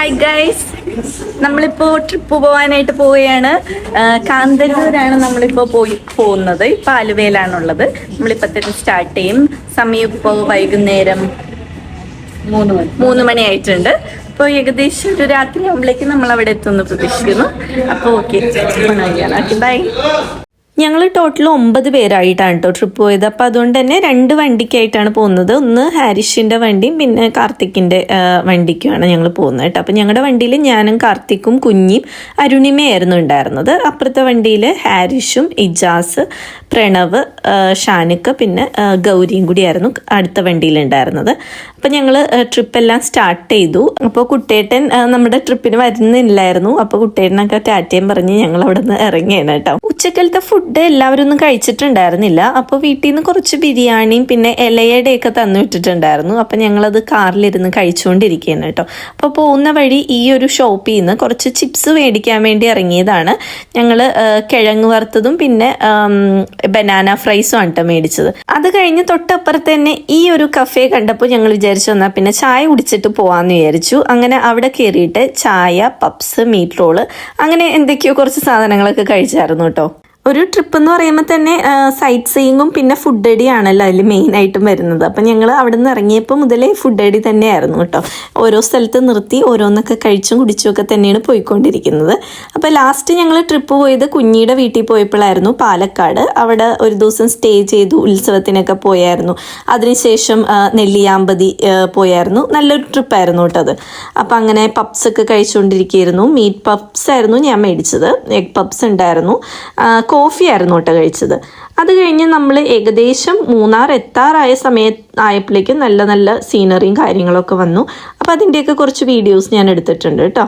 Hi guys, നമ്മളിപ്പോൾ trip പോകാനായിട്ട് പോവുകയാണ്. കാന്തല്ലൂരാണ് നമ്മളിപ്പോൾ പോകുന്നത്. ഇപ്പോൾ ആലുവയിലാണുള്ളത്. നമ്മളിപ്പോൾ തന്നെ സ്റ്റാർട്ട് ചെയ്യും. സമയം ഇപ്പോൾ വൈകുന്നേരം 3 മണി ആയിട്ടുണ്ട്. അപ്പോൾ ഏകദേശം ഒരു രാത്രി ആകുമ്പോഴേക്കും നമ്മൾ അവിടെ എത്തുമെന്ന് പ്രതീക്ഷിക്കുന്നു. അപ്പോൾ ഓക്കെ, ബൈ. ഞങ്ങൾ ടോട്ടൽ 9 പേരായിട്ടാണ് കേട്ടോ ട്രിപ്പ് പോയത്. അപ്പോൾ അതുകൊണ്ട് തന്നെ 2 വണ്ടിക്കായിട്ടാണ് പോകുന്നത്. ഒന്ന് ഹാരിഷിൻ്റെ വണ്ടിയും പിന്നെ കാർത്തിക്കിൻ്റെ വണ്ടിക്കുമാണ് ഞങ്ങൾ പോകുന്നത് കേട്ടോ. അപ്പോൾ ഞങ്ങളുടെ വണ്ടിയിൽ ഞാനും കാർത്തിക്കും കുഞ്ഞിയും അരുണിമയായിരുന്നു ഉണ്ടായിരുന്നത്. അപ്പുറത്തെ വണ്ടിയിൽ ഹാരിഷും ഇജാസ്, പ്രണവ്, ഷാനിക്ക പിന്നെ ഗൗരിയും കൂടിയായിരുന്നു അടുത്ത വണ്ടിയിലുണ്ടായിരുന്നത്. അപ്പോൾ ഞങ്ങൾ ട്രിപ്പെല്ലാം സ്റ്റാർട്ട് ചെയ്തു. അപ്പോൾ കുട്ടേട്ടൻ നമ്മുടെ ട്രിപ്പിന് വരുന്നില്ലായിരുന്നു. അപ്പോൾ കുട്ടേട്ടനൊക്കെ ടാറ്റയും പറഞ്ഞ് ഞങ്ങൾ അവിടെ നിന്ന് ഇറങ്ങിയാണ് കേട്ടോ. ഉച്ചക്കലത്തെ ഫുഡ് എല്ലാവരും ഒന്നും കഴിച്ചിട്ടുണ്ടായിരുന്നില്ല. അപ്പോൾ വീട്ടിൽ നിന്ന് കുറച്ച് ബിരിയാണിയും പിന്നെ ഇലയുടെയൊക്കെ തന്നു വിട്ടിട്ടുണ്ടായിരുന്നു. അപ്പോൾ ഞങ്ങളത് കാറിലിരുന്ന് കഴിച്ചുകൊണ്ടിരിക്കുകയാണ് കേട്ടോ. അപ്പോൾ പോകുന്ന വഴി ഈ ഒരു ഷോപ്പിൽ നിന്ന് കുറച്ച് ചിപ്സ് മേടിക്കാൻ വേണ്ടി ഇറങ്ങിയതാണ്. ഞങ്ങൾ കിഴങ്ങ് വറുത്തതും പിന്നെ ബനാന ഫ്രൈസും ആണ് കേട്ടോ മേടിച്ചത്. അത് കഴിഞ്ഞ് തൊട്ടപ്പുറത്ത് തന്നെ ഈ ഒരു കഫേ കണ്ടപ്പോൾ ഞങ്ങൾ വിചാരിച്ചു വന്നാൽ പിന്നെ ചായ കുടിച്ചിട്ട് പോകാമെന്ന് വിചാരിച്ചു. അങ്ങനെ അവിടെ കയറിയിട്ട് ചായ, പപ്സ്, മീറ്റ് റോള് അങ്ങനെ എന്തൊക്കെയോ കുറച്ച് സാധനങ്ങളൊക്കെ കഴിച്ചായിരുന്നു കേട്ടോ. ഒരു ട്രിപ്പ് എന്ന് പറയുമ്പോൾ തന്നെ സൈറ്റ് സീയിങ്ങും പിന്നെ ഫുഡ് അടിയാണല്ലോ അതിൽ മെയിനായിട്ടും വരുന്നത്. അപ്പം ഞങ്ങൾ അവിടെ നിന്ന് ഇറങ്ങിയപ്പോൾ മുതലേ ഫുഡ് അടി തന്നെയായിരുന്നു കേട്ടോ. ഓരോ സ്ഥലത്ത് നിർത്തി ഓരോന്നൊക്കെ കഴിച്ചും കുടിച്ചും ഒക്കെ തന്നെയാണ് പോയിക്കൊണ്ടിരിക്കുന്നത്. അപ്പോൾ ലാസ്റ്റ് ഞങ്ങൾ ട്രിപ്പ് പോയത് കുഞ്ഞിയുടെ വീട്ടിൽ പോയപ്പോഴായിരുന്നു, പാലക്കാട്. അവിടെ ഒരു ദിവസം സ്റ്റേ ചെയ്തു, ഉത്സവത്തിനൊക്കെ പോയായിരുന്നു. അതിനുശേഷം നെല്ലിയാമ്പതി പോയായിരുന്നു. നല്ലൊരു ട്രിപ്പായിരുന്നു കേട്ടോ അത്. അപ്പം അങ്ങനെ പപ്സൊക്കെ കഴിച്ചുകൊണ്ടിരിക്കുകയായിരുന്നു. മീറ്റ് പപ്സ് ആയിരുന്നു ഞാൻ മേടിച്ചത്. എഗ് പപ്സ് ഉണ്ടായിരുന്നു. കോഫി ആയിരുന്നു കേട്ടോ കഴിച്ചത്. അത് കഴിഞ്ഞ് നമ്മൾ ഏകദേശം മൂന്നാർ എത്താറായ ആയപ്പോഴേക്കും നല്ല നല്ല സീനറിയും കാര്യങ്ങളൊക്കെ വന്നു. അപ്പോൾ അതിൻ്റെയൊക്കെ കുറച്ച് വീഡിയോസ് ഞാൻ എടുത്തിട്ടുണ്ട് കേട്ടോ.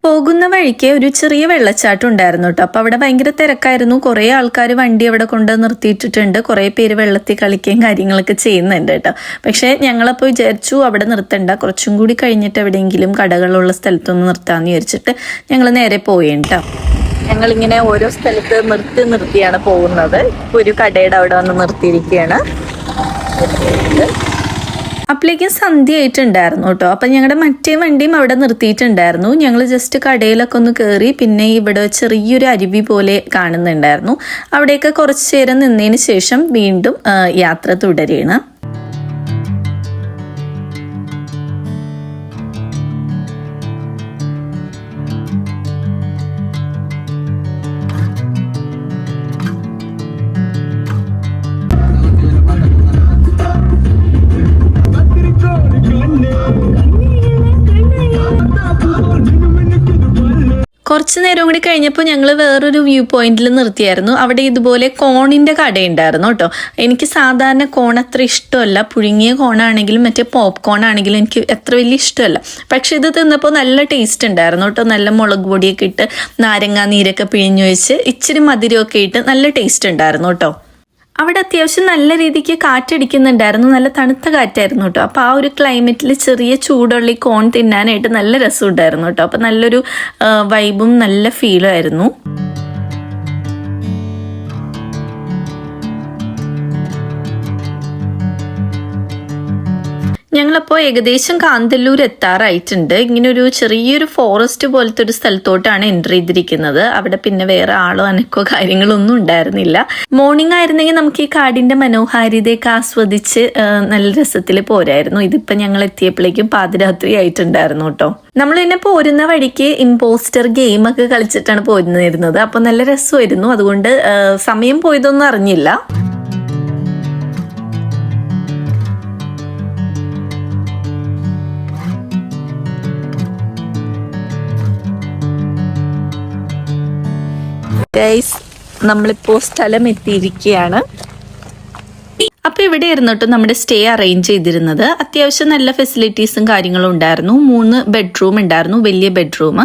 പോകുന്ന വഴിക്ക് ഒരു ചെറിയ വെള്ളച്ചാട്ടം ഉണ്ടായിരുന്നു കേട്ടോ. അപ്പോൾ അവിടെ ഭയങ്കര തിരക്കായിരുന്നു. കുറേ ആൾക്കാർ വണ്ടി അവിടെ കൊണ്ട് നിർത്തിയിട്ടിട്ടുണ്ട്. കുറേ പേര് വെള്ളത്തിൽ കളിക്കുകയും കാര്യങ്ങളൊക്കെ ചെയ്യുന്നുണ്ട് കേട്ടോ. പക്ഷേ ഞങ്ങളപ്പോൾ വിചാരിച്ചു അവിടെ നിർത്തണ്ട, കുറച്ചും കൂടി കഴിഞ്ഞിട്ട് എവിടെയെങ്കിലും കടകളുള്ള സ്ഥലത്തൊന്ന് നിർത്താമെന്ന് വിചാരിച്ചിട്ട് ഞങ്ങൾ നേരെ പോയേണ്ട കേട്ടോ. ഞങ്ങളിങ്ങനെ ഓരോ സ്ഥലത്ത് നിർത്തിയാണ് പോകുന്നത്. ഒരു കടയുടെ അവിടെ വന്ന് നിർത്തിയിരിക്കുകയാണ്. അപ്പോഴേക്കും സന്ധ്യ ആയിട്ടുണ്ടായിരുന്നു കേട്ടോ. അപ്പം ഞങ്ങളുടെ മറ്റേ വണ്ടിയും അവിടെ നിർത്തിയിട്ടുണ്ടായിരുന്നു. ഞങ്ങൾ ജസ്റ്റ് കടയിലൊക്കെ ഒന്ന് കയറി. പിന്നെ ഇവിടെ ചെറിയൊരു അരുവി പോലെ കാണുന്നുണ്ടായിരുന്നു. അവിടെയൊക്കെ കുറച്ച് നേരം നിന്നതിന് ശേഷം വീണ്ടും യാത്ര തുടരുകയാണ്. കുറച്ച് നേരം കൂടി കഴിഞ്ഞപ്പോൾ ഞങ്ങൾ വേറൊരു വ്യൂ പോയിന്റിൽ നിർത്തിയായിരുന്നു. അവിടെ ഇതുപോലെ കോണിൻ്റെ കടയുണ്ടായിരുന്നു കേട്ടോ. എനിക്ക് സാധാരണ കോൺ അത്ര ഇഷ്ടമല്ല. പുഴുങ്ങിയ കോണാണെങ്കിലും മറ്റേ പോപ്കോൺ ആണെങ്കിലും എനിക്ക് അത്ര വലിയ ഇഷ്ടമല്ല. പക്ഷെ ഇത് തിന്നപ്പോൾ നല്ല ടേസ്റ്റ് ഉണ്ടായിരുന്നു കേട്ടോ. നല്ല മുളക് പൊടിയൊക്കെ ഇട്ട് നാരങ്ങാ നീരൊക്കെ പിഴിഞ്ഞു വെച്ച് ഇച്ചിരി മധുരമൊക്കെ ഇട്ട് നല്ല ടേസ്റ്റ് ഉണ്ടായിരുന്നു കേട്ടോ. അവിടെ അത്യാവശ്യം നല്ല രീതിക്ക് കാറ്റടിക്കുന്നുണ്ടായിരുന്നു. നല്ല തണുത്ത കാറ്റായിരുന്നു കേട്ടോ. അപ്പോൾ ആ ഒരു ക്ലൈമറ്റിൽ ചെറിയ ചൂടുള്ള ഈ കോൺ തിന്നാനായിട്ട് നല്ല രസമുണ്ടായിരുന്നു കേട്ടോ. അപ്പോൾ നല്ലൊരു വൈബും നല്ല ഫീലും ആയിരുന്നു. ഞങ്ങളപ്പോൾ ഏകദേശം കാന്തല്ലൂർ എത്താറായിട്ടുണ്ട്. ഇങ്ങനെ ഒരു ചെറിയൊരു ഫോറസ്റ്റ് പോലത്തെ ഒരു സ്ഥലത്തോട്ടാണ് എൻ്റർ ചെയ്തിരിക്കുന്നത്. അവിടെ പിന്നെ വേറെ ആളോ അനക്കോ കാര്യങ്ങളൊന്നും ഉണ്ടായിരുന്നില്ല. മോർണിംഗ് ആയിരുന്നെങ്കിൽ നമുക്ക് ഈ കാടിൻ്റെ മനോഹാരിതയൊക്കെ ആസ്വദിച്ച് നല്ല രസത്തിൽ പോരായിരുന്നു. ഇതിപ്പോൾ ഞങ്ങൾ എത്തിയപ്പോഴേക്കും പാതിരാത്രി ആയിട്ടുണ്ടായിരുന്നു കേട്ടോ. നമ്മൾ പിന്നെ പോരുന്ന വഴിക്ക് ഇമ്പോസ്റ്റർ ഗെയിമൊക്കെ കളിച്ചിട്ടാണ് പോരുന്നിരുന്നത്. അപ്പോൾ നല്ല രസമായിരുന്നു. അതുകൊണ്ട് സമയം പോയതൊന്നും അറിഞ്ഞില്ല. ഗൈസ്, നമ്മളിപ്പോൾ സ്ഥലം എത്തിയിരിക്കുകയാണ്. അപ്പോൾ ഇവിടെ ആയിരുന്നു കേട്ടോ നമ്മുടെ സ്റ്റേ അറേഞ്ച് ചെയ്തിരുന്നത്. അത്യാവശ്യം നല്ല ഫെസിലിറ്റീസും കാര്യങ്ങളും ഉണ്ടായിരുന്നു. 3 ബെഡ്റൂം ഉണ്ടായിരുന്നു, വലിയ ബെഡ്റൂം.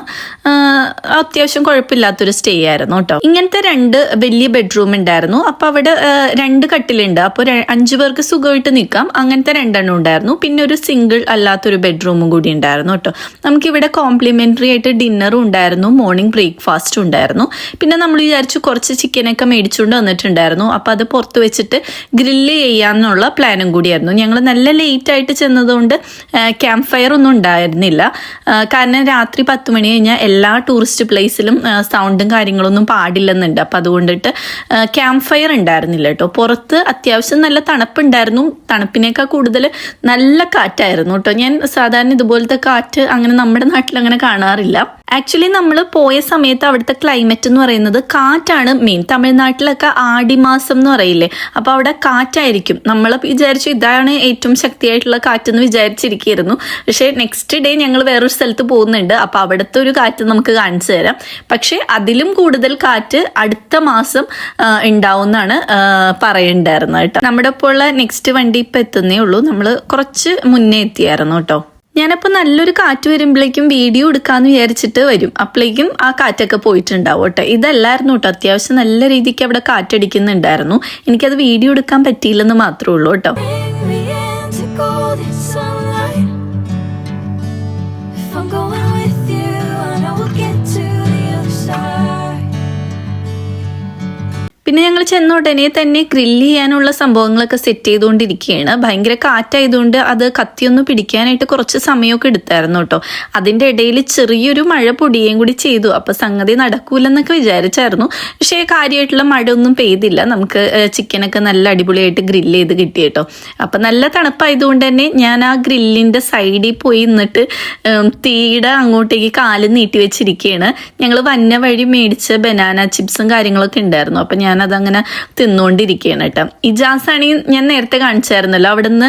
അത്യാവശ്യം കുഴപ്പമില്ലാത്തൊരു സ്റ്റേ ആയിരുന്നു കേട്ടോ. ഇങ്ങനത്തെ 2 വലിയ ബെഡ്റൂം ഉണ്ടായിരുന്നു. അപ്പോൾ അവിടെ 2 കട്ടിലുണ്ട്. അപ്പോൾ 5 പേർക്ക് സുഖമായിട്ട് നിൽക്കാം. അങ്ങനത്തെ 2 എണ്ണം ഉണ്ടായിരുന്നു. പിന്നെ ഒരു സിംഗിൾ അല്ലാത്തൊരു ബെഡ്റൂമും കൂടി ഉണ്ടായിരുന്നു കേട്ടോ. നമുക്കിവിടെ കോംപ്ലിമെൻ്ററി ആയിട്ട് ഡിന്നറും ഉണ്ടായിരുന്നു, മോർണിംഗ് ബ്രേക്ക്ഫാസ്റ്റും ഉണ്ടായിരുന്നു. പിന്നെ നമ്മൾ വിചാരിച്ചു കുറച്ച് ചിക്കനൊക്കെ മേടിച്ചുകൊണ്ട് വന്നിട്ടുണ്ടായിരുന്നു. അപ്പോൾ അത് പുറത്ത് വെച്ചിട്ട് ഗ്രില്ല് ചെയ്യാന്നുള്ള പ്ലാനും കൂടിയായിരുന്നു. ഞങ്ങൾ നല്ല ലേറ്റ് ആയിട്ട് ചെന്നതുകൊണ്ട് ക്യാമ്പ് ഫയർ ഒന്നും ഉണ്ടായിരുന്നില്ല. കാരണം രാത്രി 10 മണി കഴിഞ്ഞാൽ എല്ലാ ടൂറിസ്റ്റ് പ്ലേസിലും സൗണ്ടും കാര്യങ്ങളൊന്നും പാടില്ലെന്നുണ്ട്. അപ്പം അതുകൊണ്ടിട്ട് ക്യാമ്പ് ഫയർ ഉണ്ടായിരുന്നില്ല കേട്ടോ. പുറത്ത് അത്യാവശ്യം നല്ല തണുപ്പുണ്ടായിരുന്നു. തണുപ്പിനേക്കാൾ കൂടുതൽ നല്ല കാറ്റായിരുന്നു കേട്ടോ. ഞാൻ സാധാരണ ഇതുപോലത്തെ കാറ്റ് അങ്ങനെ നമ്മുടെ നാട്ടിൽ അങ്ങനെ കാണാറില്ല. ആക്ച്വലി നമ്മൾ പോയ സമയത്ത് അവിടുത്തെ ക്ലൈമറ്റ് എന്ന് പറയുന്നത് കാറ്റാണ് മെയിൻ. തമിഴ്നാട്ടിലൊക്കെ ആടിമാസം എന്ന് പറയില്ലേ, അപ്പോൾ അവിടെ കാറ്റായിരിക്കും. നമ്മൾ വിചാരിച്ചു ഇതാണ് ഏറ്റവും ശക്തിയായിട്ടുള്ള കാറ്റെന്ന് വിചാരിച്ചിരിക്കുന്നു. പക്ഷേ നെക്സ്റ്റ് ഡേ ഞങ്ങൾ വേറൊരു സ്ഥലത്ത് പോകുന്നുണ്ട്. അപ്പോൾ അവിടുത്തെ ഒരു കാറ്റ് നമുക്ക് കാണിച്ചു തരാം. പക്ഷേ അതിലും കൂടുതൽ കാറ്റ് അടുത്ത മാസം ഉണ്ടാവുമെന്നാണ് പറയുണ്ടായിരുന്നത് കേട്ടോ. നമ്മുടെ ഇപ്പോൾ ഉള്ള നെക്സ്റ്റ് വണ്ടി ഇപ്പം എത്തുന്നേ ഉള്ളൂ. നമ്മൾ കുറച്ച് മുന്നേ എത്തിയായിരുന്നു കേട്ടോ. ഞാനപ്പോൾ നല്ലൊരു കാറ്റ് വരുമ്പോഴേക്കും വീഡിയോ എടുക്കാമെന്ന് വിചാരിച്ചിട്ട് വരും. അപ്പോഴേക്കും ആ കാറ്റൊക്കെ പോയിട്ടുണ്ടാവും കേട്ടോ. ഇതല്ലായിരുന്നു കേട്ടോ, അത്യാവശ്യം നല്ല രീതിക്ക് അവിടെ കാറ്റടിക്കുന്നുണ്ടായിരുന്നു. എനിക്കത് വീഡിയോ എടുക്കാൻ പറ്റിയില്ലെന്ന് മാത്രമേ ഉള്ളൂ കേട്ടോ. പിന്നെ ഞങ്ങൾ ചെന്ന ഉടനെ തന്നെ ഗ്രില്ല് ചെയ്യാനുള്ള സംഭവങ്ങളൊക്കെ സെറ്റ് ചെയ്തുകൊണ്ടിരിക്കുകയാണ്. ഭയങ്കര കാറ്റായതുകൊണ്ട് അത് കത്തിയൊന്ന് പിടിക്കാനായിട്ട് കുറച്ച് സമയമൊക്കെ എടുത്തായിരുന്നു കേട്ടോ. അതിൻ്റെ ഇടയിൽ ചെറിയൊരു മഴ പൊടിയേയും കൂടി ചെയ്തു. അപ്പോൾ സംഗതി നടക്കൂലെന്നൊക്കെ വിചാരിച്ചായിരുന്നു. പക്ഷേ കാര്യമായിട്ടുള്ള മഴ ഒന്നും പെയ്തില്ല. നമുക്ക് ചിക്കനൊക്കെ നല്ല അടിപൊളിയായിട്ട് ഗ്രില്ല് ചെയ്ത് കിട്ടി കേട്ടോ. അപ്പം നല്ല തണുപ്പായതുകൊണ്ട് തന്നെ ഞാൻ ആ ഗ്രില്ലിൻ്റെ സൈഡിൽ പോയി നിന്നിട്ട് തീയുടെ അങ്ങോട്ടേക്ക് കാല് നീട്ടി വെച്ചിരിക്കുകയാണ്. ഞങ്ങൾ വന്ന വഴി മേടിച്ച ബനാന ചിപ്സും കാര്യങ്ങളൊക്കെ ഉണ്ടായിരുന്നു. അപ്പം ഞാനതങ്ങനെ തിന്നുകൊണ്ടിരിക്കുകയാണ് കേട്ടോ. ഇജാസാണെങ്കിൽ ഞാൻ നേരത്തെ കാണിച്ചായിരുന്നല്ലോ, അവിടെ നിന്ന്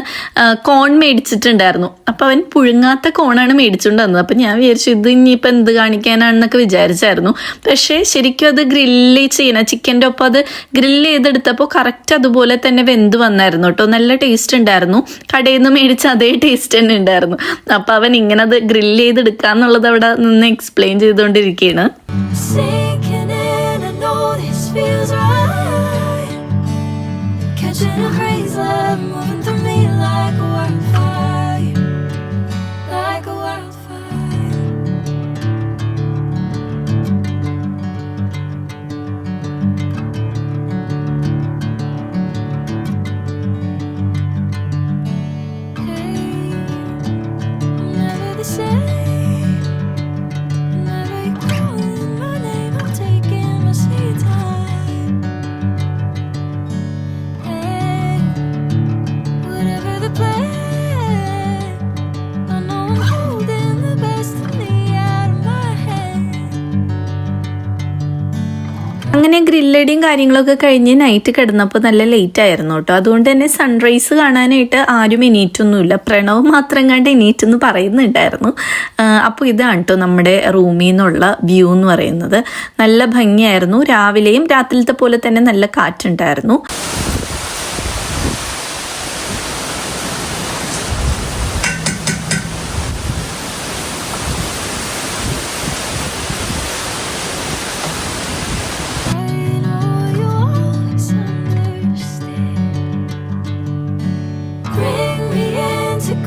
കോൺ മേടിച്ചിട്ടുണ്ടായിരുന്നു. അപ്പം അവൻ പുഴുങ്ങാത്ത കോണാണ് മേടിച്ചുകൊണ്ട് വന്നത്. അപ്പം ഞാൻ വിചാരിച്ചു ഇത് ഇനിയിപ്പോൾ എന്ത് കാണിക്കാനാണെന്നൊക്കെ വിചാരിച്ചായിരുന്നു. പക്ഷേ ശരിക്കും അത് ഗ്രില്ല് ചെയ്യണം, ചിക്കൻ്റെ ഒപ്പം അത് ഗ്രില്ല് ചെയ്തെടുത്തപ്പോൾ കറക്റ്റ് അതുപോലെ തന്നെ വെന്ത് വന്നായിരുന്നു കേട്ടോ. നല്ല ടേസ്റ്റ് ഉണ്ടായിരുന്നു. കടയിൽ നിന്ന് മേടിച്ച അതേ ടേസ്റ്റ് തന്നെ ഉണ്ടായിരുന്നു. അപ്പം അവൻ ഇങ്ങനെ അത് ഗ്രില്ല് ചെയ്തെടുക്കാന്നുള്ളത് അവിടെ നിന്ന് എക്സ്പ്ലെയിൻ ചെയ്തുകൊണ്ടിരിക്കുകയാണ്. Feels right, catching a crazy love moving through me like a wildfire, like a wildfire. Hey, I'm never the same. Whenever you're calling my name, I'm taking my sweet time. അങ്ങനെ ഗ്രില്ലടിയും കാര്യങ്ങളൊക്കെ കഴിഞ്ഞ് night കിടന്നപ്പോൾ നല്ല late ആയിരുന്നു കേട്ടോ. അതുകൊണ്ട് തന്നെ sunrise കാണാനായിട്ട് ആരും എണീറ്റൊന്നുമില്ല. പ്രണവ് മാത്രം കണ്ട് എണീറ്റെന്ന് പറയുന്നുണ്ടായിരുന്നു. അപ്പോൾ ഇതാണ് കേട്ടോ നമ്മുടെ റൂമിൽ നിന്നുള്ള വ്യൂ എന്ന് പറയുന്നത്. നല്ല ഭംഗിയായിരുന്നു. രാവിലെയും രാത്രിയിലത്തെ പോലെ തന്നെ നല്ല കാറ്റുണ്ടായിരുന്നു.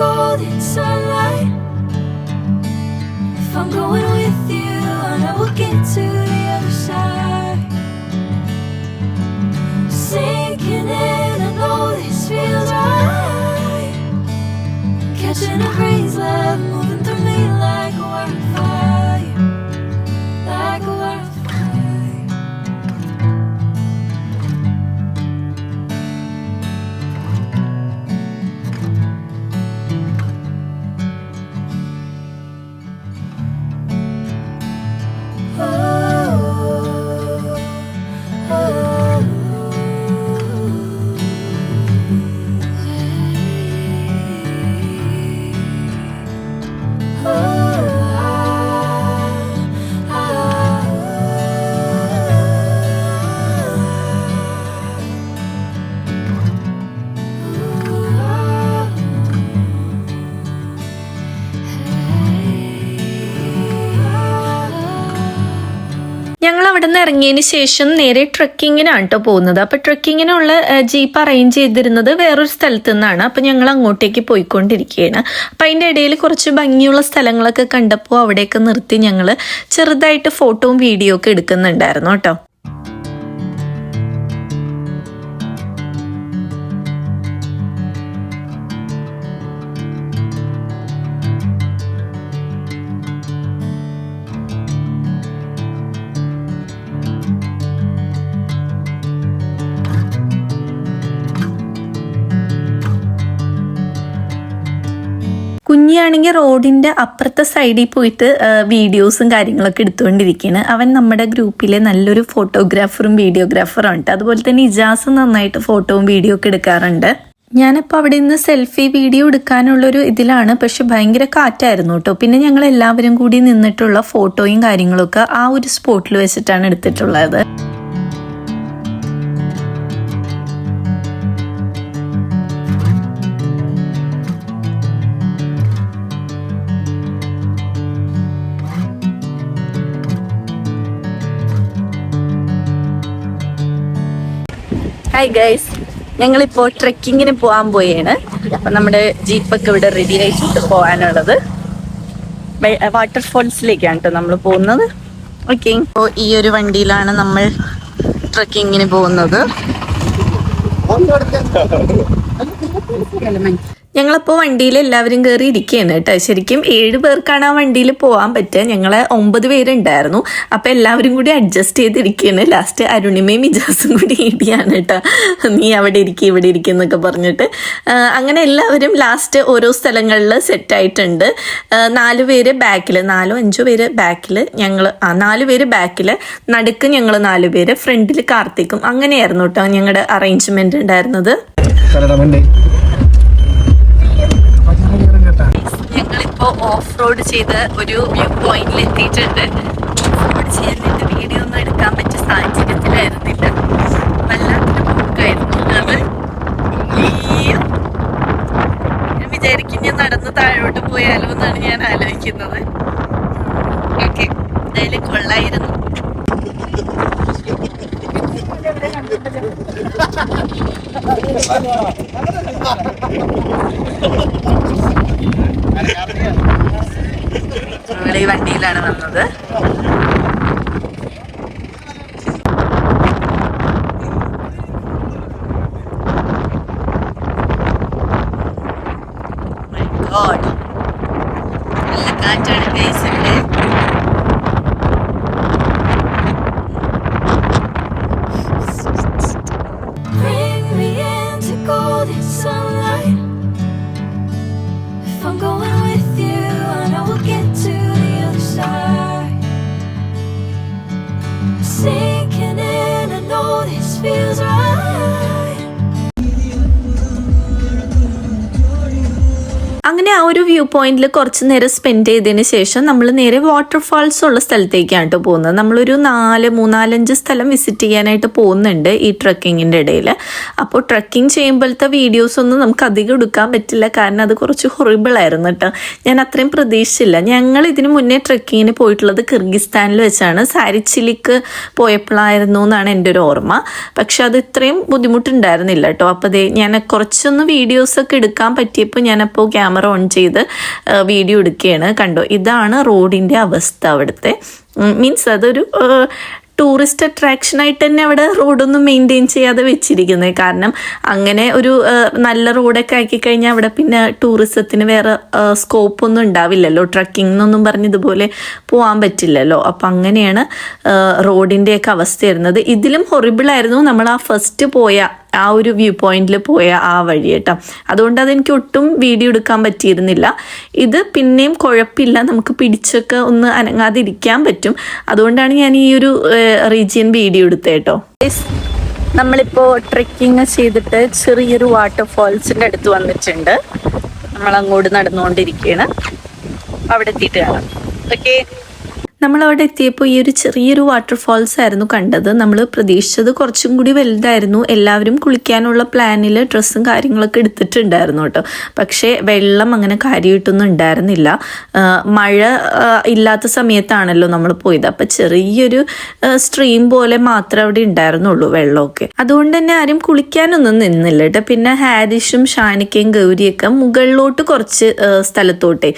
Golden sunlight. If I'm going with you, I know we'll get to the other side. Sinking in, I know this feels right. Catching a crazy love moving through me like a wildfire, like a wildfire. ഞങ്ങൾ അവിടെ നിന്ന് ഇറങ്ങിയതിന് ശേഷം നേരെ ട്രക്കിങ്ങിനാണ് കേട്ടോ പോകുന്നത്. അപ്പോൾ ട്രക്കിങ്ങിനുള്ള jeep arrange ചെയ്തിരുന്നത് വേറൊരു സ്ഥലത്തു നിന്നാണ്. അപ്പോൾ ഞങ്ങൾ അങ്ങോട്ടേക്ക് പോയിക്കൊണ്ടിരിക്കുകയാണ്. അപ്പം അതിൻ്റെ ഇടയിൽ കുറച്ച് ഭംഗിയുള്ള സ്ഥലങ്ങളൊക്കെ കണ്ടപ്പോൾ അവിടെയൊക്കെ നിർത്തി ഞങ്ങൾ ചെറുതായിട്ട് ഫോട്ടോയും വീഡിയോ ഒക്കെ എടുക്കുന്നുണ്ടായിരുന്നു കേട്ടോ. കുഞ്ഞിയാണെങ്കിൽ റോഡിൻ്റെ അപ്പുറത്തെ സൈഡിൽ പോയിട്ട് വീഡിയോസും കാര്യങ്ങളൊക്കെ എടുത്തുകൊണ്ടിരിക്കുകയാണ്. അവൻ നമ്മുടെ ഗ്രൂപ്പിലെ നല്ലൊരു ഫോട്ടോഗ്രാഫറും വീഡിയോഗ്രാഫറും ഉണ്ട്. അതുപോലെ തന്നെ ഇജാസ് നന്നായിട്ട് ഫോട്ടോയും വീഡിയോ ഒക്കെ എടുക്കാറുണ്ട്. ഞാനിപ്പോൾ അവിടെ നിന്ന് സെൽഫി വീഡിയോ എടുക്കാനുള്ളൊരു ഇതിലാണ്. പക്ഷെ ഭയങ്കര കാറ്റായിരുന്നു കേട്ടോ. പിന്നെ ഞങ്ങൾ എല്ലാവരും കൂടി നിന്നിട്ടുള്ള ഫോട്ടോയും കാര്യങ്ങളൊക്കെ ആ ഒരു സ്പോട്ടിൽ വെച്ചിട്ടാണ് എടുത്തിട്ടുള്ളത്. ഹായ് ഗൈസ്, ഞങ്ങളിപ്പോൾ ട്രെക്കിങ്ങിന് പോകാൻ പോയാണ്. അപ്പം നമ്മുടെ ജീപ്പൊക്കെ ഇവിടെ റെഡി ആയിട്ട് പോകാനുള്ളത് വാട്ടർഫോൾസിലേക്കാണ് കേട്ടോ നമ്മൾ പോകുന്നത്. ഓക്കെ, ഇപ്പോൾ ഈ ഒരു വണ്ടിയിലാണ് നമ്മൾ ട്രെക്കിങ്ങിന് പോകുന്നത്. ഞങ്ങളപ്പോൾ വണ്ടിയിൽ എല്ലാവരും കയറി ഇരിക്കുകയാണ് കേട്ടോ. ശരിക്കും 7 പേർക്കാണ് ആ വണ്ടിയിൽ പോകാൻ പറ്റുക. ഞങ്ങൾ 9 പേരുണ്ടായിരുന്നു. അപ്പോൾ എല്ലാവരും കൂടി അഡ്ജസ്റ്റ് ചെയ്തിരിക്കുകയാണ്. ലാസ്റ്റ് അരുണിമയും ഇജാസും കൂടി ഇടിയാണ് കേട്ടോ. നീ അവിടെ ഇരിക്കും ഇവിടെ ഇരിക്കും എന്നൊക്കെ പറഞ്ഞിട്ട് അങ്ങനെ എല്ലാവരും ലാസ്റ്റ് ഓരോ സ്ഥലങ്ങളിൽ സെറ്റായിട്ടുണ്ട്. 4 പേര് ബാക്കിൽ, 4-5 പേര് ബാക്കിൽ, ഞങ്ങൾ 4 പേര് ബാക്കിൽ, നടുക്ക് ഞങ്ങൾ 4 പേര്, ഫ്രണ്ടിൽ കാർത്തിക്കും. അങ്ങനെയായിരുന്നു കേട്ടോ ഞങ്ങളുടെ അറേഞ്ച്മെന്റ് ഉണ്ടായിരുന്നത്. ഞങ്ങളിപ്പോ ഓഫ് റോഡ് ചെയ്ത് ഒരു വ്യൂ പോയിന്റിൽ എത്തിയിട്ടുണ്ട്. ഓഫ് റോഡ് ചെയ്യാനായിട്ട് വീഡിയോ ഒന്നും എടുക്കാൻ പറ്റിയ സാഹചര്യത്തിലായിരുന്നില്ല. വല്ലാത്തൊരു പോക്കായിരുന്നു അത്. ഞാൻ വിചാരിക്കും ഞാൻ നടന്ന് താഴോട്ട് പോയാലോ എന്നാണ് ഞാൻ ആലോചിക്കുന്നത്. ഓക്കെ, എന്തായാലും കൊള്ളായിരുന്നു. നമ്മൾ ഈ വണ്ടിയിലാണ് വന്നത്. നല്ല കാറ്റാണ് ഗൈസ് ഇവിടെ. അങ്ങനെ ആ ഒരു വ്യൂ പോയിന്റിൽ കുറച്ച് നേരം സ്പെൻഡ് ചെയ്തതിന് ശേഷം നമ്മൾ നേരെ വാട്ടർഫാൾസ് ഉള്ള സ്ഥലത്തേക്കാണ് കേട്ടോ പോകുന്നത്. നമ്മളൊരു 4-5 സ്ഥലം വിസിറ്റ് ചെയ്യാനായിട്ട് പോകുന്നുണ്ട് ഈ ട്രക്കിങ്ങിൻ്റെ ഇടയിൽ. അപ്പോൾ ട്രക്കിംഗ് ചെയ്യുമ്പോഴത്തെ വീഡിയോസ് ഒന്നും നമുക്ക് അധികം എടുക്കാൻ പറ്റില്ല, കാരണം അത് കുറച്ച് ഹൊറിബിൾ ആയിരുന്നു കേട്ടോ. ഞാൻ അത്രയും പ്രതീക്ഷിച്ചില്ല. ഞങ്ങൾ ഇതിന് മുന്നേ ട്രക്കിങ്ങിന് പോയിട്ടുള്ളത് കിർഗിസ്ഥാനിൽ വെച്ചാണ്. സാരിച്ചിലിക്ക് പോയപ്പോഴായിരുന്നു എന്നാണ് എൻ്റെ ഒരു ഓർമ്മ. പക്ഷെ അത് ഇത്രയും ബുദ്ധിമുട്ടുണ്ടായിരുന്നില്ല കേട്ടോ. അപ്പോൾ ഞാൻ കുറച്ചൊന്ന് വീഡിയോസൊക്കെ എടുക്കാൻ പറ്റിയപ്പോൾ ഞാനപ്പോൾ ക്യാമറ ഓൺ ചെയ്ത് വീഡിയോ എടുക്കുകയാണ്. കണ്ടോ, ഇതാണ് റോഡിൻ്റെ അവസ്ഥ അവിടുത്തെ. മീൻസ് അതൊരു ടൂറിസ്റ്റ് അട്രാക്ഷനായിട്ട് തന്നെ അവിടെ റോഡൊന്നും മെയിൻറ്റെയിൻ ചെയ്യാതെ വെച്ചിരിക്കുന്നത്. കാരണം അങ്ങനെ ഒരു നല്ല റോഡൊക്കെ ആക്കി കഴിഞ്ഞാൽ അവിടെ പിന്നെ ടൂറിസത്തിന് വേറെ സ്കോപ്പൊന്നും ഉണ്ടാവില്ലല്ലോ. ട്രക്കിംഗ് എന്നൊന്നും പറഞ്ഞ് ഇതുപോലെ പോകാൻ പറ്റില്ലല്ലോ. അപ്പം അങ്ങനെയാണ് റോഡിൻ്റെയൊക്കെ അവസ്ഥ വരുന്നത്. ഇതിലും ഹൊറിബിളായിരുന്നു നമ്മൾ ആ ഫസ്റ്റ് പോയ ആ ഒരു വ്യൂ പോയിന്റിൽ പോയ ആ വഴി കേട്ടോ. അതുകൊണ്ട് അതെനിക്ക് ഒട്ടും വീഡിയോ എടുക്കാൻ പറ്റിയിരുന്നില്ല. ഇത് പിന്നെയും കുഴപ്പമില്ല, നമുക്ക് പിടിച്ചൊക്കെ ഒന്ന് അനങ്ങാതിരിക്കാൻ പറ്റും. അതുകൊണ്ടാണ് ഞാൻ ഈ ഒരു റീജിയൻ വീഡിയോ എടുത്തത് കേട്ടോ. നമ്മളിപ്പോൾ ട്രെക്കിങ് ചെയ്തിട്ട് ചെറിയൊരു വാട്ടർഫോൾസിൻ്റെ അടുത്ത് വന്നിട്ടുണ്ട്. നമ്മളങ്ങോട്ട് നടന്നുകൊണ്ടിരിക്കുകയാണ്. അവിടെ എത്തിയിട്ട് കാണാം. ഓക്കെ, നമ്മളവിടെ എത്തിയപ്പോൾ ഈ ഒരു ചെറിയൊരു വാട്ടർഫാൾസ് ആയിരുന്നു കണ്ടത്. നമ്മൾ പ്രതീക്ഷിച്ചത് കുറച്ചും കൂടി വലുതായിരുന്നു. എല്ലാവരും കുളിക്കാനുള്ള പ്ലാനിൽ ഡ്രസ്സും കാര്യങ്ങളൊക്കെ എടുത്തിട്ടുണ്ടായിരുന്നു കേട്ടോ. പക്ഷേ വെള്ളം അങ്ങനെ കാര്യമായിട്ടൊന്നും ഉണ്ടായിരുന്നില്ല. മഴ ഇല്ലാത്ത സമയത്താണല്ലോ നമ്മൾ പോയത്. അപ്പം ചെറിയൊരു സ്ട്രീം പോലെ മാത്രമേ അവിടെ ഉണ്ടായിരുന്നുള്ളൂ വെള്ളമൊക്കെ. അതുകൊണ്ട് തന്നെ ആരും കുളിക്കാനൊന്നും നിന്നില്ല കേട്ടോ. പിന്നെ ഹാരിഷും ഷാനിക്കയും ഗൗരിയൊക്കെ മുകളിലോട്ട് കുറച്ച് സ്ഥലത്തോട്ടേ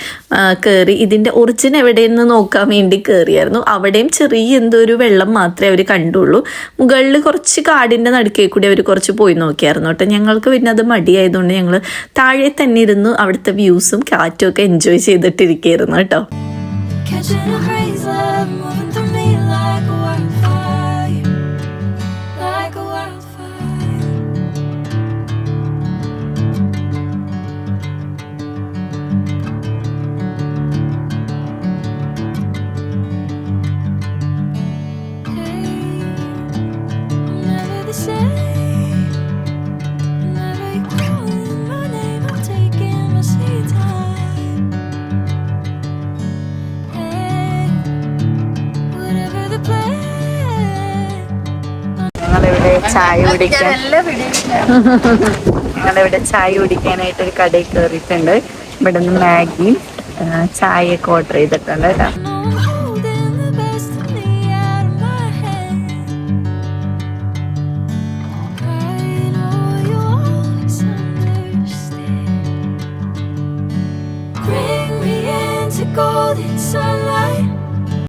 കയറി ഇതിൻ്റെ ഒറിജിൻ എവിടെയെന്ന് നോക്കാൻ വേണ്ടി കയറിയായിരുന്നു. അവിടെയും ചെറിയ എന്തോ ഒരു വെള്ളം മാത്രമേ അവർ കണ്ടുള്ളൂ. മുകളിൽ കുറച്ച് കാടിൻ്റെ നടുക്കേ കൂടി അവർ കുറച്ച് പോയി നോക്കിയായിരുന്നു കേട്ടോ. ഞങ്ങൾക്ക് പിന്നെ അത് മടിയായതുകൊണ്ട് ഞങ്ങൾ താഴെ തന്നെ ഇരുന്നു അവിടുത്തെ വ്യൂസും കാറ്റും ഒക്കെ എൻജോയ് ചെയ്തിട്ടിരിക്കുകയായിരുന്നു കേട്ടോ. ഞങ്ങളിവിടെ ചായ കുടിക്കാനായിട്ട് ഒരു കടയിൽ കയറിയിട്ടുണ്ട്. ഇവിടെ നിന്ന് മാഗിയും ചായയൊക്കെ ഓർഡർ ചെയ്തിട്ടുണ്ട് കേട്ടോ.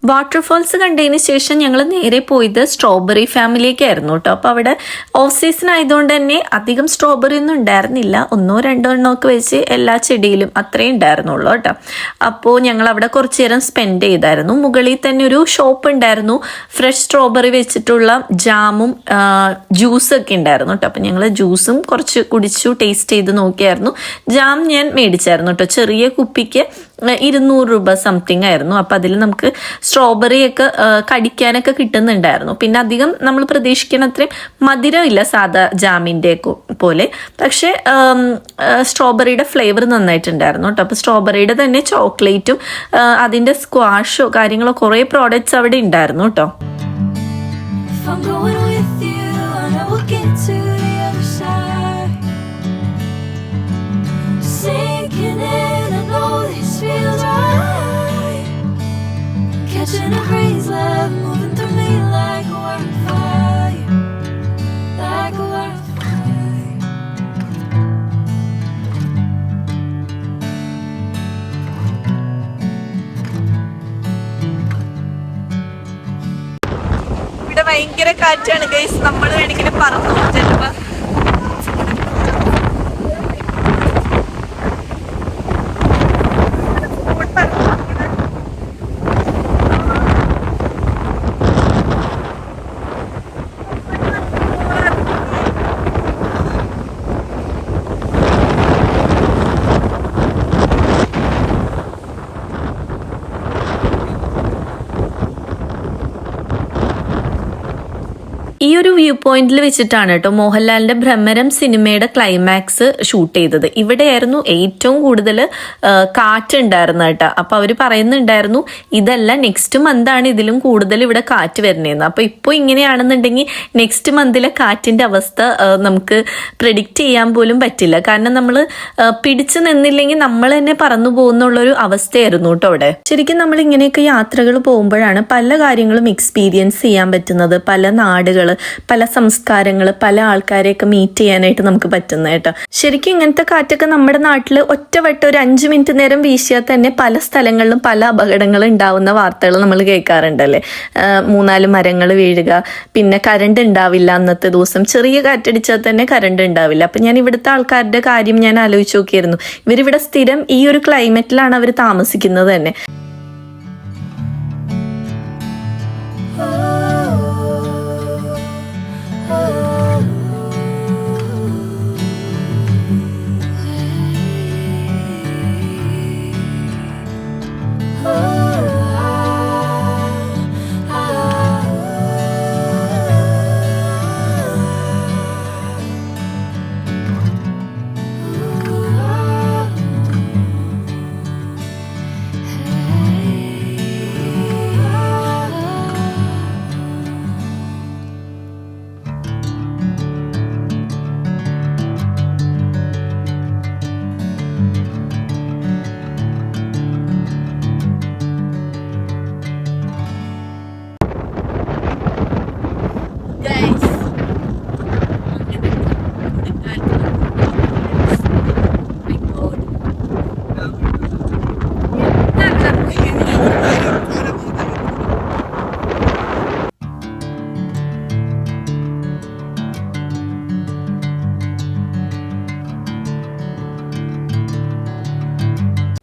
വാട്ടർഫാൾസ് കണ്ടതിന് ശേഷം ഞങ്ങൾ നേരെ പോയത് സ്ട്രോബെറി ഫാമിലിയൊക്കെയായിരുന്നു കേട്ടോ. അപ്പോൾ അവിടെ ഓഫ് സീസൺ ആയതുകൊണ്ട് തന്നെ അധികം സ്ട്രോബെറി ഒന്നും ഉണ്ടായിരുന്നില്ല. 1-2 എണ്ണമൊക്കെ വെച്ച് എല്ലാ ചെടിയിലും അത്രേ ഉണ്ടായിരുന്നുള്ളൂ കേട്ടോ. അപ്പോൾ ഞങ്ങൾ അവിടെ കുറച്ച് നേരം സ്പെൻഡ് ചെയ്തായിരുന്നു. മുകളിൽ തന്നെ ഒരു ഷോപ്പ് ഉണ്ടായിരുന്നു. ഫ്രഷ് സ്ട്രോബെറി വെച്ചിട്ടുള്ള ജാമും ജ്യൂസൊക്കെ ഉണ്ടായിരുന്നു കേട്ടോ. അപ്പോൾ ഞങ്ങൾ ജ്യൂസും കുറച്ച് കുടിച്ചു, ടേസ്റ്റ് ചെയ്ത് നോക്കിയായിരുന്നു. ജാം ഞാൻ മേടിച്ചായിരുന്നു കേട്ടോ. ചെറിയ കുപ്പിക്ക് 200 രൂപ സംതിങ് ആയിരുന്നു. അപ്പം അതിൽ നമുക്ക് സ്ട്രോബെറി ഒക്കെ കടിക്കാനൊക്കെ കിട്ടുന്നുണ്ടായിരുന്നു. പിന്നെ അധികം നമ്മൾ പ്രതീക്ഷിക്കുന്ന അത്രയും മധുരമില്ല സാധാ ജാമിൻ്റെ പോലെ. പക്ഷേ സ്ട്രോബെറിയുടെ ഫ്ലേവർ നന്നായിട്ടുണ്ടായിരുന്നു കേട്ടോ. അപ്പോൾ സ്ട്രോബെറിയുടെ തന്നെ ചോക്ലേറ്റും അതിൻ്റെ സ്ക്വാഷോ കാര്യങ്ങളോ കുറേ പ്രോഡക്റ്റ്സ് അവിടെ ഉണ്ടായിരുന്നു കേട്ടോ. Catching a breeze, love moving through me like a wildfire, like a wildfire. ഇവിടെ ഭയങ്കര കാറ്റാണ് ഗൈസ്. നമ്മൾ വേണമെങ്കിൽ പറന്നു ചിലപ്പോൾ. ഈ ഒരു വ്യൂ പോയിന്റിൽ വെച്ചിട്ടാണ് കേട്ടോ മോഹൻലാലിന്റെ ഭ്രമരം സിനിമയുടെ ക്ലൈമാക്സ് ഷൂട്ട് ചെയ്തത്. ഇവിടെയായിരുന്നു ഏറ്റവും കൂടുതൽ കാറ്റുണ്ടായിരുന്നത് കേട്ടോ. അപ്പോൾ അവർ പറയുന്നുണ്ടായിരുന്നു ഇതല്ല നെക്സ്റ്റ് മന്താണ് ഇതിലും കൂടുതൽ ഇവിടെ കാറ്റ് വരുന്നതെന്ന്. അപ്പോൾ ഇപ്പോൾ ഇങ്ങനെയാണെന്നുണ്ടെങ്കിൽ നെക്സ്റ്റ് മന്തിലെ കാറ്റിന്റെ അവസ്ഥ നമുക്ക് പ്രെഡിക്റ്റ് ചെയ്യാൻ പോലും പറ്റില്ല. കാരണം നമ്മൾ പിടിച്ചു നിന്നില്ലെങ്കിൽ നമ്മൾ തന്നെ പറന്നു പോകുന്നുള്ളൊരു അവസ്ഥയായിരുന്നു കേട്ടോ അവിടെ. ശരിക്കും നമ്മൾ ഇങ്ങനെയൊക്കെ യാത്രകൾ പോകുമ്പോഴാണ് പല കാര്യങ്ങളും എക്സ്പീരിയൻസ് ചെയ്യാൻ പറ്റുന്നത്. പല നാടുകൾ, പല സംസ്കാരങ്ങൾ, പല ആൾക്കാരെയൊക്കെ മീറ്റ് ചെയ്യാനായിട്ട് നമുക്ക് പറ്റുന്നത് കേട്ടോ. ശരിക്കും ഇങ്ങനത്തെ കാറ്റൊക്കെ നമ്മുടെ നാട്ടിൽ ഒറ്റവട്ടം ഒരു 5 മിനിറ്റ് നേരം വീശിയാൽ തന്നെ പല സ്ഥലങ്ങളിലും പല അപകടങ്ങളും ഉണ്ടാവുന്ന വാർത്തകൾ നമ്മൾ കേൾക്കാറുണ്ടല്ലേ. 3-4 മരങ്ങൾ വീഴുക, പിന്നെ കറണ്ട് ഉണ്ടാവില്ല അന്നത്തെ ദിവസം. ചെറിയ കാറ്റടിച്ചാൽ തന്നെ കറണ്ട് ഉണ്ടാവില്ല. അപ്പം ഞാൻ ഇവിടുത്തെ ആൾക്കാരുടെ കാര്യം ഞാൻ ആലോചിച്ച് നോക്കിയായിരുന്നു. ഇവരിവിടെ സ്ഥിരം ഈ ഒരു ക്ലൈമറ്റിലാണ് അവർ താമസിക്കുന്നത് തന്നെ.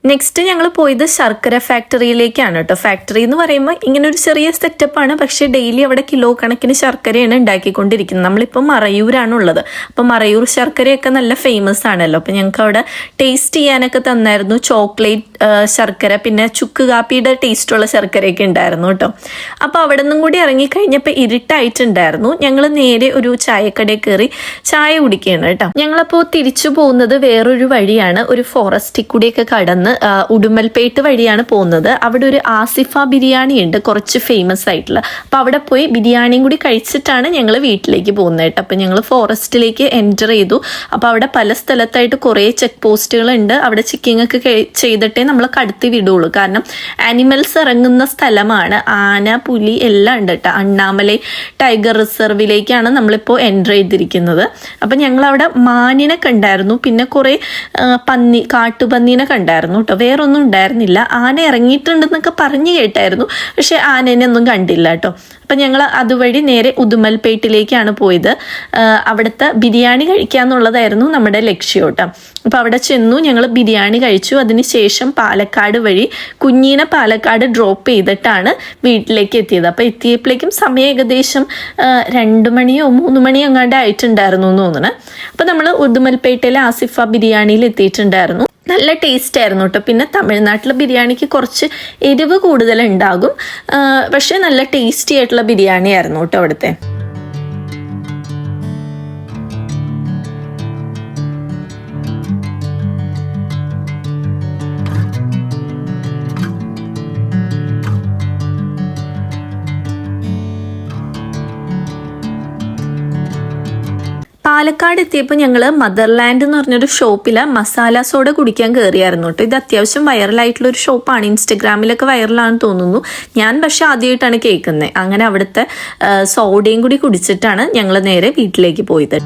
നെക്സ്റ്റ് ഞങ്ങൾ പോയത് ശർക്കര ഫാക്ടറിയിലേക്കാണ് കേട്ടോ. ഫാക്ടറി എന്ന് പറയുമ്പോൾ ഇങ്ങനെ ഒരു ചെറിയ സെറ്റപ്പാണ്, പക്ഷേ ഡെയിലി അവിടെ കിലോ കണക്കിന് ശർക്കരയാണ് ഉണ്ടാക്കിക്കൊണ്ടിരിക്കുന്നത്. നമ്മളിപ്പോൾ മറയൂരാണുള്ളത്. അപ്പോൾ മറയൂർ ശർക്കരയൊക്കെ നല്ല ഫേമസ് ആണല്ലോ. അപ്പോൾ ഞങ്ങൾക്ക് അവിടെ ടേസ്റ്റ് ചെയ്യാനൊക്കെ തന്നായിരുന്നു. ചോക്ലേറ്റ് ശർക്കര, പിന്നെ ചുക്ക് കാപ്പിയുടെ ടേസ്റ്റുള്ള ശർക്കരയൊക്കെ ഉണ്ടായിരുന്നു കേട്ടോ. അപ്പോൾ അവിടെ നിന്നും കൂടി ഇറങ്ങിക്കഴിഞ്ഞപ്പോൾ ഇരുട്ടായിട്ടുണ്ടായിരുന്നു. ഞങ്ങൾ നേരെ ഒരു ചായക്കടയിൽ കയറി ചായ കുടിക്കുകയാണ് കേട്ടോ. ഞങ്ങളപ്പോൾ തിരിച്ചു പോകുന്നത് വേറൊരു വഴിയാണ്, ഒരു ഫോറസ്റ്റിൽ കൂടിയൊക്കെ കടന്ന് ഉടുമൽപേട്ട് വഴിയാണ് പോകുന്നത്. അവിടെ ഒരു ആസിഫ ബിരിയാണി ഉണ്ട്, കുറച്ച് ഫേമസ് ആയിട്ടുള്ള. അപ്പം അവിടെ പോയി ബിരിയാണിയും കൂടി കഴിച്ചിട്ടാണ് ഞങ്ങൾ വീട്ടിലേക്ക് പോകുന്നത് കേട്ടോ. അപ്പം ഞങ്ങൾ ഫോറസ്റ്റിലേക്ക് എൻ്റർ ചെയ്തു. അപ്പോൾ അവിടെ പല സ്ഥലത്തായിട്ട് കുറേ ചെക്ക് പോസ്റ്റുകളുണ്ട്. അവിടെ ചെക്കിംഗ് ഒക്കെ ചെയ്തിട്ടേ നമ്മൾ കടത്തി വിടുള്ളൂ. കാരണം ആനിമൽസ് ഇറങ്ങുന്ന സ്ഥലമാണ്. ആന, പുലി എല്ലാം ഉണ്ട് കേട്ടോ. അണ്ണാമലൈ ടൈഗർ റിസർവിലേക്കാണ് നമ്മളിപ്പോൾ എൻ്റർ ചെയ്തിരിക്കുന്നത്. അപ്പം ഞങ്ങളവിടെ മാനിനെ കണ്ടായിരുന്നു, പിന്നെ കുറേ കാട്ടുപന്നീനെ കണ്ടായിരുന്നു കേട്ടോ. വേറൊന്നും ഉണ്ടായിരുന്നില്ല. ആന ഇറങ്ങിയിട്ടുണ്ടെന്നൊക്കെ പറഞ്ഞു കേട്ടായിരുന്നു, പക്ഷെ ആനേനെ ഒന്നും കണ്ടില്ല കേട്ടോ. അപ്പം ഞങ്ങൾ അതുവഴി നേരെ ഉദുമൽപേട്ടിലേക്കാണ് പോയത്. അവിടുത്തെ ബിരിയാണി കഴിക്കാന്നുള്ളതായിരുന്നു നമ്മുടെ ലക്ഷ്യം കേട്ടോ. അപ്പം അവിടെ ചെന്നു, ഞങ്ങൾ ബിരിയാണി കഴിച്ചു. അതിനുശേഷം പാലക്കാട് വഴി കുഞ്ഞീനെ പാലക്കാട് ഡ്രോപ്പ് ചെയ്തിട്ടാണ് വീട്ടിലേക്ക് എത്തിയത്. അപ്പം എത്തിയപ്പോഴേക്കും സമയം ഏകദേശം 2 മണിയോ 3 മണിയോ എങ്ങാണ്ട് ആയിട്ടുണ്ടായിരുന്നു എന്ന് തോന്നുന്നു. അപ്പം നമ്മൾ ഉദുമൽപേട്ടയിലെ ആസിഫ ബിരിയാണിയിൽ എത്തിയിട്ടുണ്ടായിരുന്നു. നല്ല ടേസ്റ്റ് ആയിരുന്നു കേട്ടോ. പിന്നെ തമിഴ്നാട്ടിലെ ബിരിയാണിക്ക് കുറച്ച് എരിവ് കൂടുതലുണ്ടാകും, പക്ഷേ നല്ല ടേസ്റ്റി ആയിട്ടുള്ള ബിരിയാണി ആയിരുന്നു കേട്ടോ അവിടുത്തെ. പാലക്കാട് എത്തിയപ്പോൾ ഞങ്ങൾ മദർലാൻഡ് എന്ന് പറഞ്ഞൊരു ഷോപ്പിൽ മസാല സോഡ കുടിക്കാൻ കയറിയായിരുന്നു കേട്ടോ. ഇത് അത്യാവശ്യം വൈറലായിട്ടുള്ള ഒരു ഷോപ്പാണ്, ഇൻസ്റ്റഗ്രാമിലൊക്കെ വൈറലാണെന്ന് തോന്നുന്നു. ഞാൻ പക്ഷെ ആദ്യമായിട്ടാണ് കേൾക്കുന്നത്. അങ്ങനെ അവിടുത്തെ സോഡയും കൂടി കുടിച്ചിട്ടാണ് ഞങ്ങൾ നേരെ വീട്ടിലേക്ക് പോയത്.